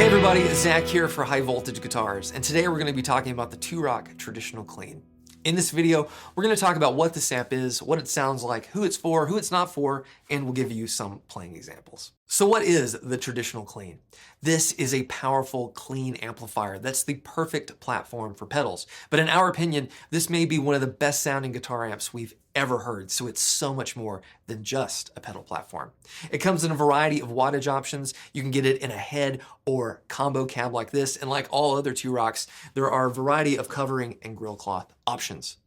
Hey everybody, Zach here for High Voltage Guitars, and today we're going to be talking about the Two-Rock Traditional Clean. In this video, we're going to talk about what this amp is, what it sounds like, who it's for, who it's not for, and we'll give you some playing examples. So what is the Traditional Clean? This is a powerful, clean amplifier that's the perfect platform for pedals. But in our opinion, this may be one of the best sounding guitar amps we've ever heard, so it's so much more than just a pedal platform. It comes in a variety of wattage options. You can get it in a head or combo cab like this, and like all other Two-Rocks, there are a variety of covering and grill cloth options.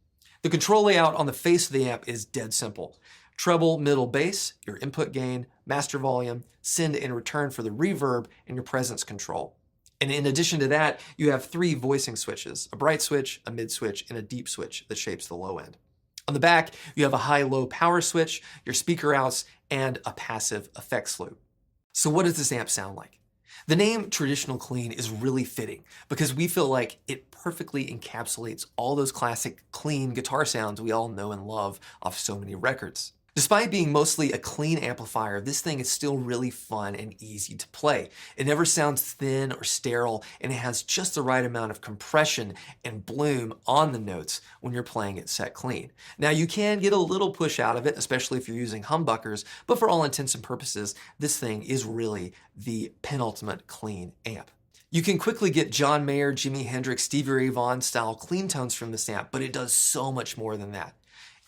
The control layout on the face of the amp is dead simple. Treble, middle, bass, your input gain, master volume, send and return for the reverb, and your presence control. And in addition to that, you have 3 voicing switches, a bright switch, a mid switch, and a deep switch that shapes the low end. On the back, you have a high-low power switch, your speaker outs, and a passive effects loop. So what does this amp sound like? The name Traditional Clean is really fitting because we feel like it perfectly encapsulates all those classic clean guitar sounds we all know and love off so many records. Despite being mostly a clean amplifier, this thing is still really fun and easy to play. It never sounds thin or sterile, and it has just the right amount of compression and bloom on the notes when you're playing it set clean. Now you can get a little push out of it, especially if you're using humbuckers, but for all intents and purposes, this thing is really the penultimate clean amp. You can quickly get John Mayer, Jimi Hendrix, Stevie Ray Vaughan style clean tones from this amp, but it does so much more than that.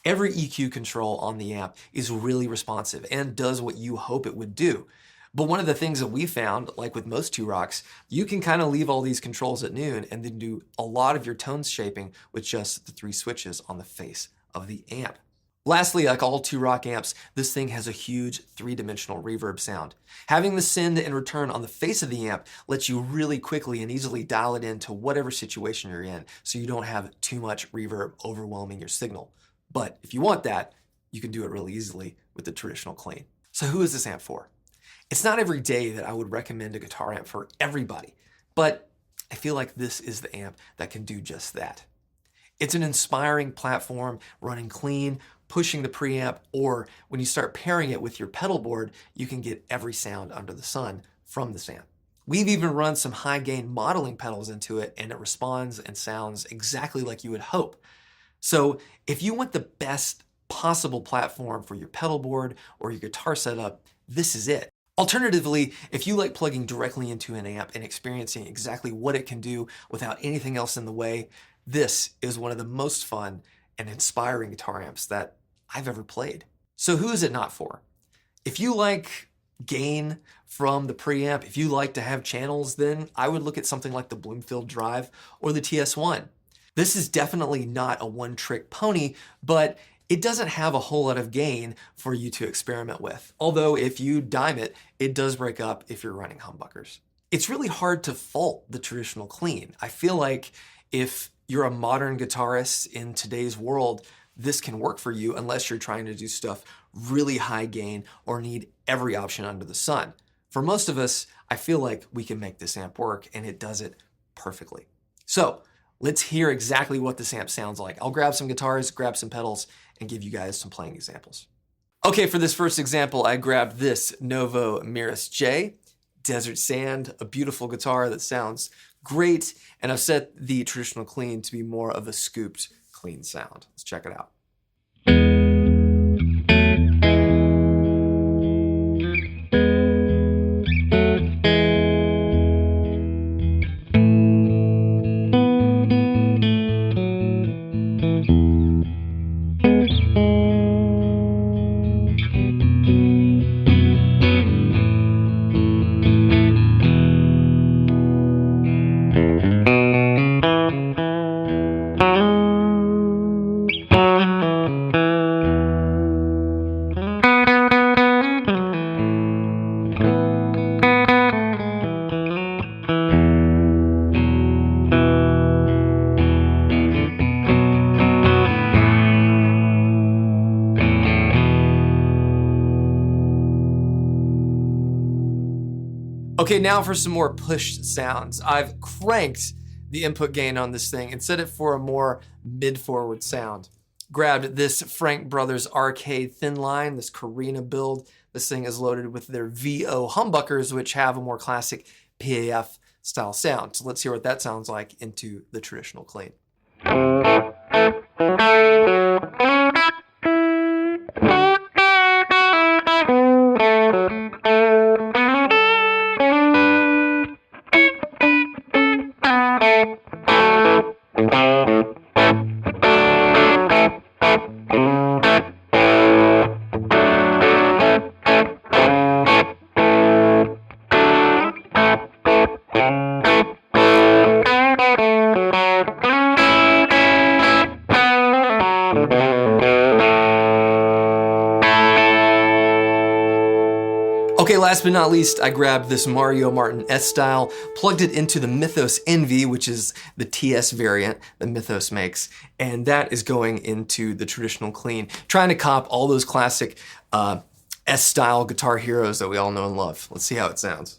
Every EQ control on the amp is really responsive and does what you hope it would do. But one of the things that we found, like with most Two-Rocks, you can kind of leave all these controls at noon and then do a lot of your tone shaping with just the 3 switches on the face of the amp. Lastly, like all Two-Rock amps, this thing has a huge 3-dimensional reverb sound. Having the send and return on the face of the amp lets you really quickly and easily dial it into whatever situation you're in, so you don't have too much reverb overwhelming your signal. But if you want that, you can do it really easily with the Traditional Clean. So who is this amp for? It's not every day that I would recommend a guitar amp for everybody, but I feel like this is the amp that can do just that. It's an inspiring platform, running clean, pushing the preamp, or when you start pairing it with your pedal board, you can get every sound under the sun from this amp. We've even run some high gain modeling pedals into it, and it responds and sounds exactly like you would hope. So if you want the best possible platform for your pedal board or your guitar setup, this is it. Alternatively, if you like plugging directly into an amp and experiencing exactly what it can do without anything else in the way, this is one of the most fun and inspiring guitar amps that I've ever played. So who is it not for? If you like gain from the preamp, if you like to have channels, then I would look at something like the Bloomfield Drive or the TS1. This is definitely not a one-trick pony, but it doesn't have a whole lot of gain for you to experiment with. Although if you dime it, it does break up if you're running humbuckers. It's really hard to fault the Traditional Clean. I feel like if you're a modern guitarist in today's world, this can work for you unless you're trying to do stuff really high gain or need every option under the sun. For most of us, I feel like we can make this amp work, and it does it perfectly. So let's hear exactly what this amp sounds like. I'll grab some guitars, grab some pedals, and give you guys some playing examples. Okay, for this first example, I grabbed this Novo Miras J, Desert Sand, a beautiful guitar that sounds great, and I've set the Traditional Clean to be more of a scooped, clean sound. Let's check it out. Okay, now for some more pushed sounds. I've cranked the input gain on this thing and set it for a more mid-forward sound. Grabbed this Frank Brothers Arcade thin line, this Carina build. This thing is loaded with their VO humbuckers, which have a more classic PAF style sound. So let's hear what that sounds like into the traditional clean. Okay, last but not least, I grabbed this Mario Martin S style, plugged it into the Mythos Envy, which is the TS variant that Mythos makes, and that is going into the traditional clean, trying to cop all those classic S style guitar heroes that we all know and love. Let's see how it sounds.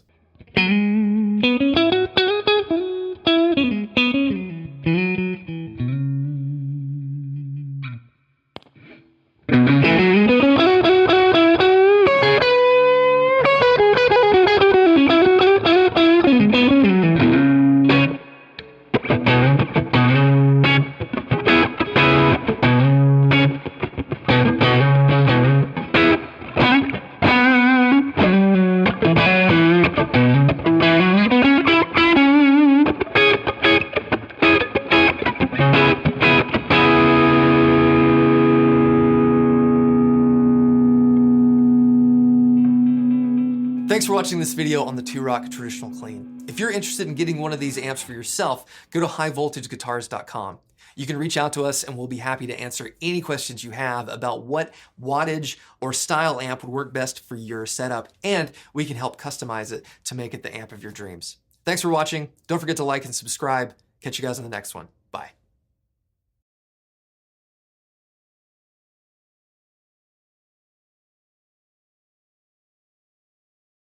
Thanks for watching this video on the 2-Rock Traditional Clean. If you're interested in getting one of these amps for yourself, go to highvoltageguitars.com. You can reach out to us and we'll be happy to answer any questions you have about what wattage or style amp would work best for your setup, and we can help customize it to make it the amp of your dreams. Thanks for watching. Don't forget to like and subscribe. Catch you guys in the next one.